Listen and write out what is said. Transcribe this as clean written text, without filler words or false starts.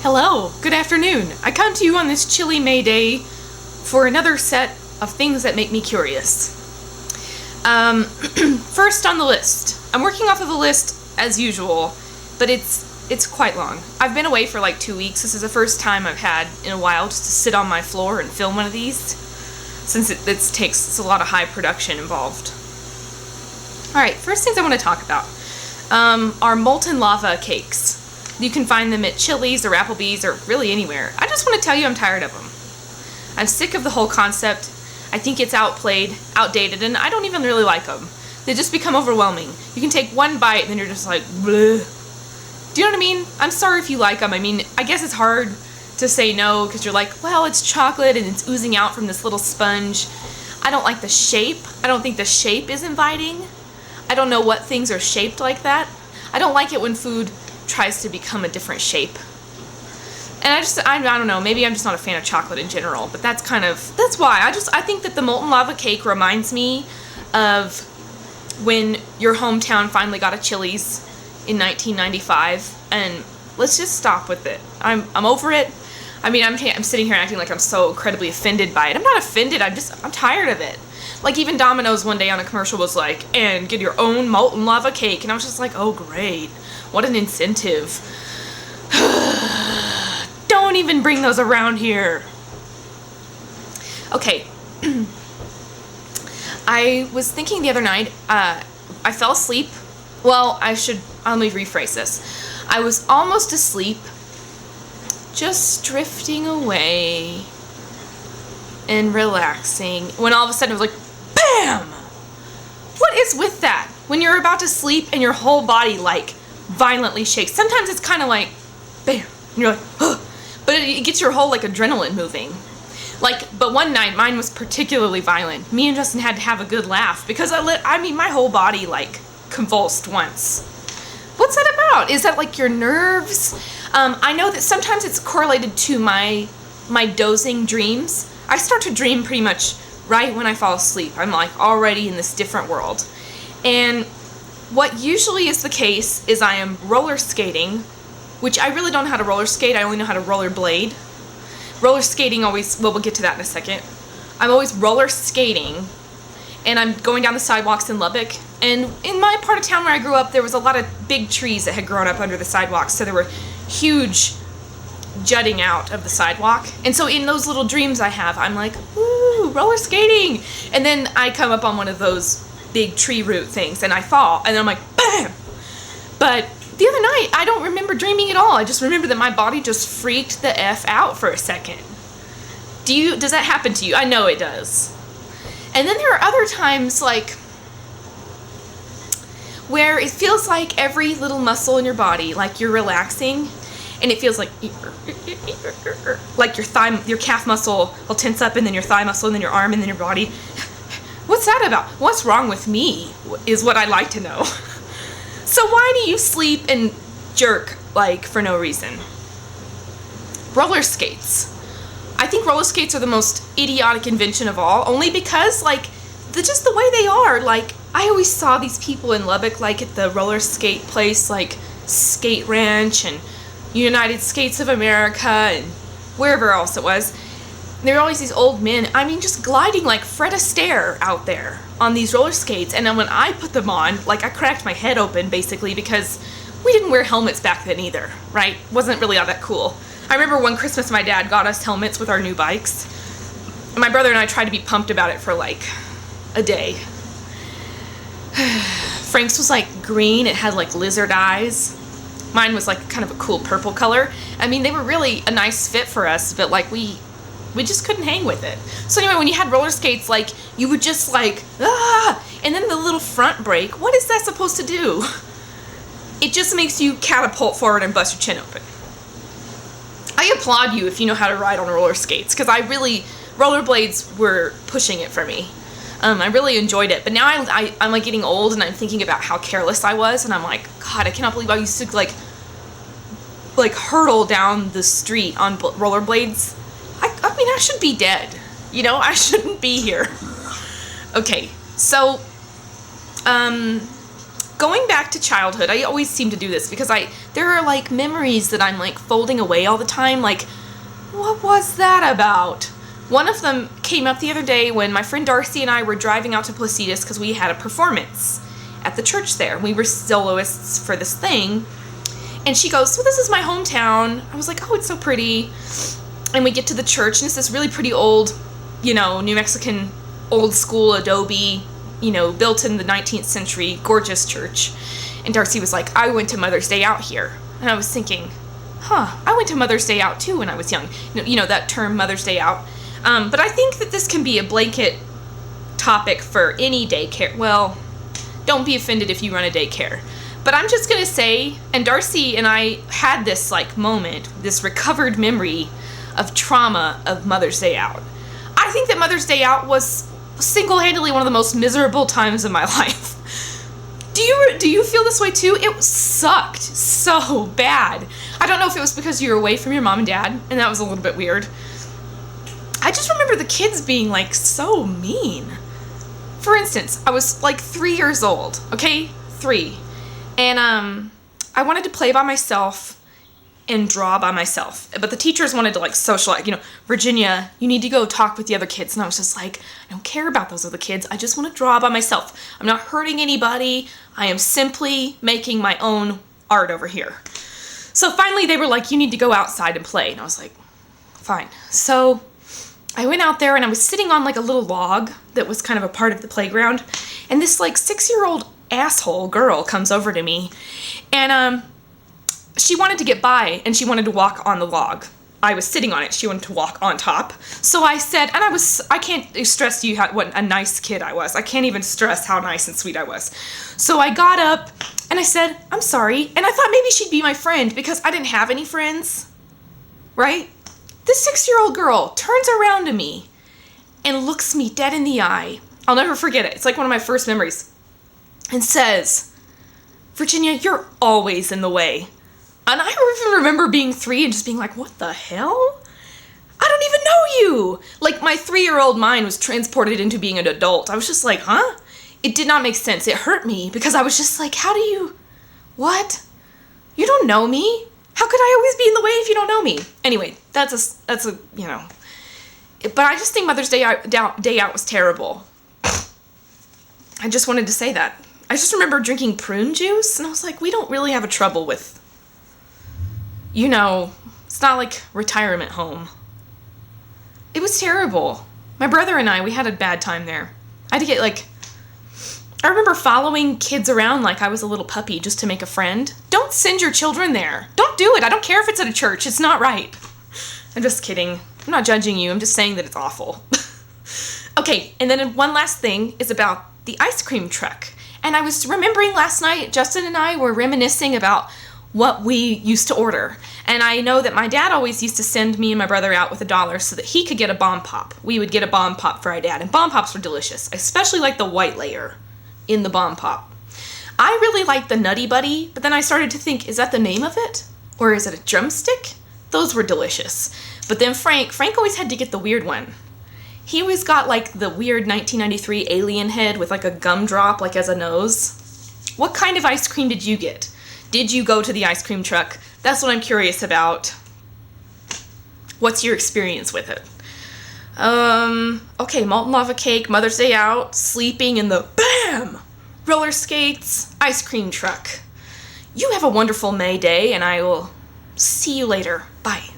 Hello, good afternoon. I come to you on this chilly May day for another set of things that make me curious. First on the list. I'm working off of the list as usual, but it's quite long. I've been away for like 2 weeks. This is the first time I've had in a while just to sit on my floor and film one of these, since it's a lot of high production involved. Alright, first things I want to talk about are molten lava cakes. You can find them at Chili's or Applebee's or really anywhere. I just want to tell you I'm tired of them. I'm sick of the whole concept. I think it's outdated, and I don't even really like them. They just become overwhelming. You can take one bite and then you're just like, bleh. Do you know what I mean? I'm sorry if you like them. I mean, I guess it's hard to say no because you're like, well, it's chocolate and it's oozing out from this little sponge. I don't like the shape. I don't think the shape is inviting. I don't know what things are shaped like that. I don't like it when food tries to become a different shape. And I don't know, maybe I'm just not a fan of chocolate in general, but that's why. I think that the molten lava cake reminds me of when your hometown finally got a Chili's in 1995, and let's just stop with it. I'm over it. I mean, I'm sitting here acting like I'm so incredibly offended by it. I'm not offended, I'm tired of it. Like even Domino's one day on a commercial was like, and get your own molten lava cake, and I was just like, oh great. What an incentive. Don't even bring those around here. Okay. I was thinking the other night, I fell asleep. Well, let me rephrase this. I was almost asleep, just drifting away and relaxing, when all of a sudden it was like, BAM! What is with that? When you're about to sleep and your whole body like violently shakes. Sometimes it's kind of like, bam, and you're like, huh. But it gets your whole like adrenaline moving. But one night mine was particularly violent. Me and Justin had to have a good laugh because my whole body like convulsed once. What's that about? Is that like your nerves? I know that sometimes it's correlated to my dozing dreams. I start to dream pretty much right when I fall asleep. I'm like already in this different world. And what usually is the case is I am roller skating, which I really don't know how to roller skate. I only know how to roller blade. Roller skating we'll get to that in a second. I'm always roller skating, and I'm going down the sidewalks in Lubbock. And in my part of town where I grew up, there was a lot of big trees that had grown up under the sidewalks, so there were huge jutting out of the sidewalk. And so in those little dreams I have, I'm like, ooh, roller skating. And then I come up on one of those big tree root things and I fall, and then I'm like, BAM! But the other night, I don't remember dreaming at all. I just remember that my body just freaked the F out for a second. Does that happen to you? I know it does. And then there are other times like where it feels like every little muscle in your body, like you're relaxing, and it feels like your calf muscle will tense up, and then your thigh muscle, and then your arm, and then your body. What's that about? What's wrong with me is what I'd like to know. So why do you sleep and jerk like for no reason? Roller skates. I think roller skates are the most idiotic invention of all, only because like just the way they are. Like I always saw these people in Lubbock like at the roller skate place like Skate Ranch and United Skates of America and wherever else it was. There were always these old men, just gliding like Fred Astaire out there on these roller skates. And then when I put them on, like I cracked my head open basically because we didn't wear helmets back then either, right? Wasn't really all that cool. I remember one Christmas my dad got us helmets with our new bikes. And my brother and I tried to be pumped about it for like a day. Frank's was like green, it had like lizard eyes. Mine was like kind of a cool purple color. They were really a nice fit for us, but like we just couldn't hang with it. So anyway, when you had roller skates, like, you would just like, and then the little front brake, what is that supposed to do? It just makes you catapult forward and bust your chin open. I applaud you if you know how to ride on roller skates, because rollerblades were pushing it for me. I really enjoyed it, but now I'm like getting old, and I'm thinking about how careless I was, and I'm like, God, I cannot believe I used to like hurtle down the street on rollerblades. I should be dead. I shouldn't be here. Okay, so going back to childhood, I always seem to do this because there are like memories that I'm like folding away all the time. Like, what was that about? One of them came up the other day when my friend Darcy and I were driving out to Placitas because we had a performance at the church there. We were soloists for this thing. And she goes, so this is my hometown. I was like, oh, it's so pretty. And we get to the church, and it's this really pretty old, New Mexican old school adobe, built in the 19th century, gorgeous church. And Darcy was like, I went to Mother's Day out here. And I was thinking, I went to Mother's Day out too when I was young. That term, Mother's Day out. But I think that this can be a blanket topic for any daycare. Well, don't be offended if you run a daycare. But I'm just going to say, and Darcy and I had this like moment, this recovered memory of trauma of Mother's Day out. I think that Mother's Day out was single-handedly one of the most miserable times of my life. Do you feel this way too? It sucked so bad. I don't know if it was because you were away from your mom and dad, and that was a little bit weird. I just remember the kids being like so mean. For instance, I was like 3 years old, okay? 3. And I wanted to play by myself and draw by myself. But the teachers wanted to like socialize, Virginia, you need to go talk with the other kids. And I was just like, I don't care about those other kids. I just want to draw by myself. I'm not hurting anybody. I am simply making my own art over here. So finally they were like, you need to go outside and play. And I was like, fine. So I went out there and I was sitting on like a little log that was kind of a part of the playground. And this like 6-year-old asshole girl comes over to me, and she wanted to get by, and she wanted to walk on the log. I was sitting on it. She wanted to walk on top. So I said, and I can't stress to you what a nice kid I was. I can't even stress how nice and sweet I was. So I got up and I said, I'm sorry. And I thought maybe she'd be my friend because I didn't have any friends, right? This 6-year-old girl turns around to me and looks me dead in the eye. I'll never forget it. It's like one of my first memories. And says, Virginia, you're always in the way. And I even remember being 3 and just being like, what the hell? I don't even know you. Like my 3-year-old mind was transported into being an adult. I was just like, huh? It did not make sense. It hurt me because I was just like, what? You don't know me? How could I always be in the way if you don't know me? Anyway, that's a but I just think Mother's Day out was terrible. I just wanted to say that. I just remember drinking prune juice, and I was like, we don't really have a trouble with, it's not like retirement home. It was terrible. My brother and I, we had a bad time there. I had to get I remember following kids around like I was a little puppy just to make a friend. Don't send your children there. Don't do it. I don't care if it's at a church. It's not right. I'm just kidding. I'm not judging you. I'm just saying that it's awful. Okay, and then one last thing is about the ice cream truck. And I was remembering last night, Justin and I were reminiscing about what we used to order. And I know that my dad always used to send me and my brother out with $1 so that he could get a bomb pop. We would get a bomb pop for our dad. And bomb pops were delicious. I especially like the white layer in the bomb pop. I really like the Nutty Buddy, but then I started to think, is that the name of it? Or is it a drumstick? Those were delicious. But then Frank always had to get the weird one. He always got like the weird 1993 alien head with like a gumdrop like as a nose. What kind of ice cream did you get? Did you go to the ice cream truck? That's what I'm curious about. What's your experience with it? Okay, molten lava cake, Mother's Day out, sleeping in the BAM! Roller skates, ice cream truck. You have a wonderful May Day, and I will see you later. Bye.